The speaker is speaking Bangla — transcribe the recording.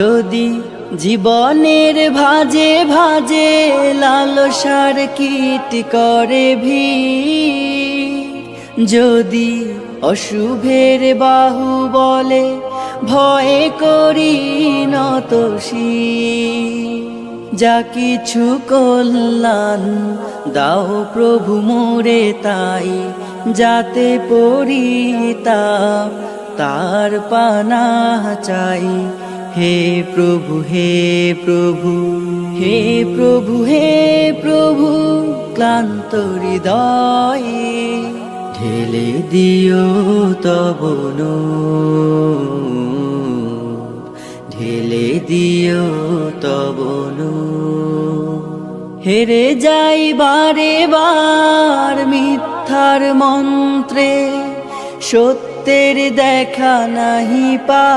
যদি জীবনের ভাজে ভাজে লালসার কীট করে ভিড়, যদি অশুভের বাহু বলে ভয়ে করি নত শির, যা কিছু কল্যাণ দাও প্রভু মোরে তাই, যাতে পরিতাপ তার পানাহ চাই। হে প্রভু হে প্রভু হে প্রভু হে প্রভু, ক্লান্ত হৃদয়ে ঢেলে দিও তব নূর, ঢেলে দিও তব নূর। হেরে যাই বারে বার মিথ্যার মন্ত্রে, সত্যের দেখা নাহি পা